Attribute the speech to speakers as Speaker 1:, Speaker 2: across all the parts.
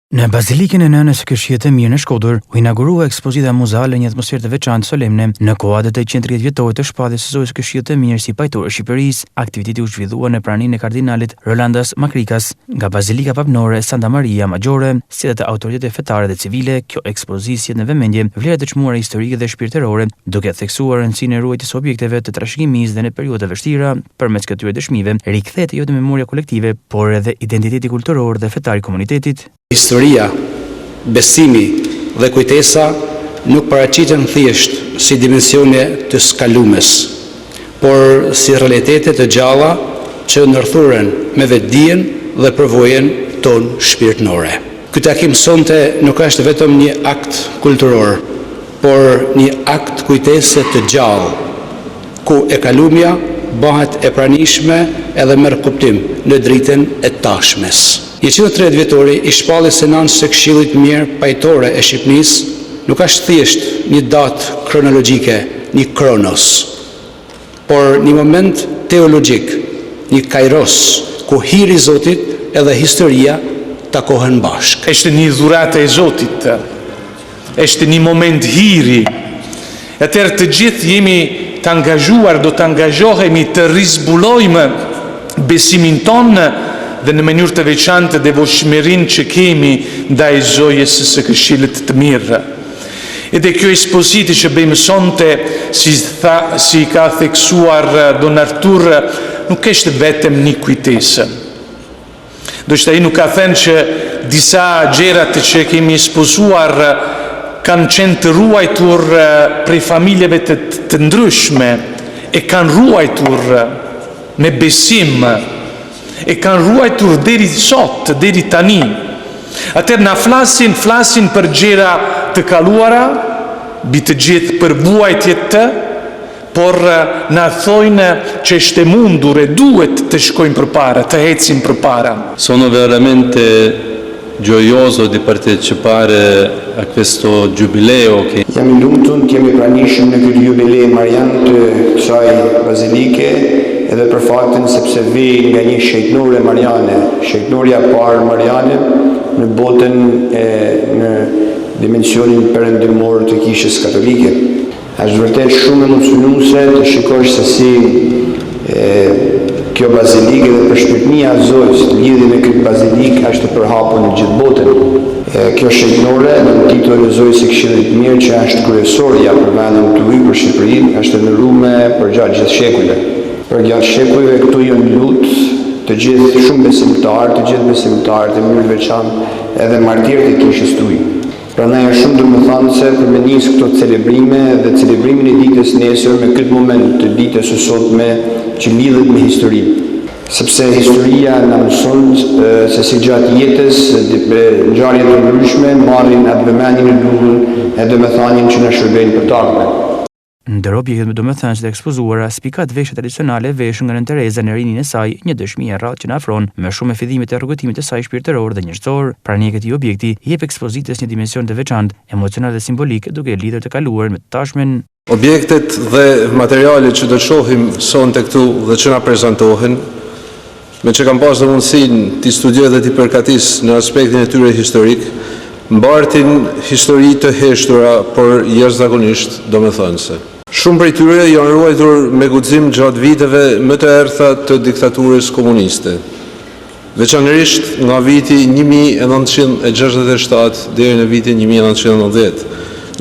Speaker 1: Në Bazilikën e Nënës së Këshillit të Mirë në Shkodër, u inaugurua ekspozita muzeale një atmosferë të veçantë solemne në kohën e 130 vjetorit të shpalljes së Zojës së Këshillit të Mirë si pajtore e Shqipërisë. Aktiviteti u zhvillua në praninë e kardinalit Rolandas Makrikas nga Bazilika Papnore Santa Maria Maggiore, si edhe të autoritetet fetare dhe civile. Kjo ekspozitë sjell në vëmendje vlerat e çmuara historike dhe shpirtërore, duke theksuar rëndësinë e ruajtjes së objekteve të trashëgimisë dhe në periudha të vështira. Përmes këtyre dëshmive rikthehet jo vetëm memoria kolektive, por edhe identiteti kulturor dhe fetar i komunitetit.
Speaker 2: Historia, besimi dhe kujtesa nuk paraqiten thjesht si dimensione të skalumes, por si realitete të gjalla që ndërthuren me vetdijen dhe përvojën tonë shpirtërore. Ky takim sonte nuk është vetëm një akt kulturor, por një akt kujtese të gjallë, ku e kalumja bëhet e pranishme edhe merr kuptim në dritën e tashmes. 130 vjetori i shpalljes së Nënës së Këshillit të Mirë pajtore e Shqipërisë nuk është thjesht një datë kronologjike, një kronos, por një moment teologjik, një kairos, ku hiri i Zotit edhe historia takohen bashkë.
Speaker 3: Është një dhuratë e Zotit, është një moment hiri. Atëherë të gjithë jemi të angazhuar, do të angazhohemi të rizbulojmë besimin tonë dhe në mënyrë të veçantë devotshmërinë që kemi ndaj Zojës së Këshillit të Mirë. Edhe kjo ekspozitë që bëjmë sonte, si ka theksuar Don Artur, nuk është vetëm një kujtesë. Do të ai nuk ka thënë që disa gjërat që kemi ekspozuar kanë qenë të ruajtur prej familjeve të ndryshme, e kanë ruajtur me besim, e kanë ruajtur deri sot, deri tani. Atëherë na flasin për gjëra të kaluara, mbi të gjithë për vuajtjet, por na thojnë që është e mundur e duhet të shkojmë përpara, të ecim përpara.
Speaker 4: Sono veramente gioioso di partecipare a questo giubileo.
Speaker 5: Jam I lumtur të jemi pranishëm në këtë jubilej marian të kësaj bazilike, edhe për faktin sepse vij nga një shejtnore mariane, shejtnoria e parë mariane në botën në dimensionin perëndimor të kishës katolike. Është vërtet shumë emocionuese të shikosh se si kjo bazilikë dhe përshpirtnia e Zojës lidhje me këtë bazilikë është e përhapur në gjithë botën. Kjo shejtnore në titullin e Zojës së Këshillit të Mirë, që është kryesorja për vendin tuaj për Shqipërinë, është ndëruar për gjatë gjithë shekujve. Për gjatë shekujve këtu janë lutë të gjithë shumë besimtarë, të gjithë besimtarët e mënyrë veçantë edhe martirët e kishës tuaj. Prandaj është shumë domethënëse për me nis këto celebrime dhe celebrimin e ditës nesër me këtë moment të ditës së sotme që lidhet me historinë. Sepse historia na mëson se si gjatë jetës ngjarje të ndryshme marrin atë vëmendjen e duhur e domethënien që na shërbejnë për të ardhmen.
Speaker 1: Ndër objektet me domethënësi të ekspozuara, spikat veshje tradicionale veshur nga Nën Tereza në rinin e saj, një dëshmi e rrallë që na afron më shumë me fillimet e rrugëtimit të saj shpirtëror dhe njerëzor. Prania e këtij objekti jep ekspozitës një dimension të veçantë, emocional dhe simbolik, duke lidhur të kaluar me të tashmen.
Speaker 6: Objektet dhe materialet që do të shohim sonte këtu dhe që na prezantohen, me që kam pasur mundësinë të studioj dhe të përgatis në aspektin e tyre historik, mbartin histori të heshtura, por jashtëzakonisht domethënëse. Shumë prej tyre janë ruajtur me guxim gjatë viteve më të errta të diktaturës komuniste, veçanërisht nga viti 1967 deri në vitin 1990,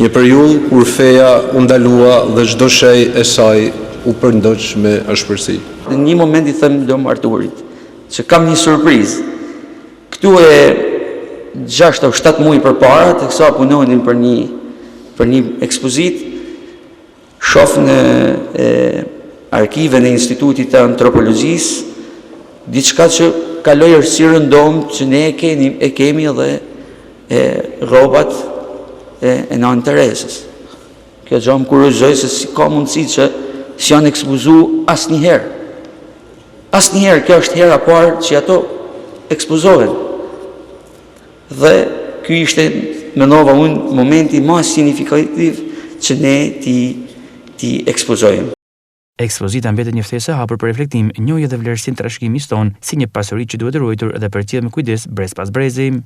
Speaker 6: një periudhë kur feja u ndalua dhe çdo shej e saj u përndoq me ashpërsi.
Speaker 7: Në një moment I them Dom Arturit që kam një surprizë. Këtu e 6 o 7 muaj përpara, teksa punonin për një ekspozitë, shoh në arkiven e Institutit të Antropologjisë diçka që kaloi errësirën dom që ne e kemi edhe rrobat e Nën Terezës. Kjo gjë më kurioizoi se si ka mundësi që s'janë ekspozuar asnjëherë. Asnjëherë, kjo është hera e parë që ato ekspozohen. Dhe ky ishte, mendova unë, momenti më signifikativ që ne ti ekspozojmë.
Speaker 1: Ekspozita mbetet një ftesë e hapur për reflektim, njohje dhe vlerësim të trashëgimisë tonë si një pasuri që duhet ruajtur dhe përcjellë me kujdes brez pas brezi.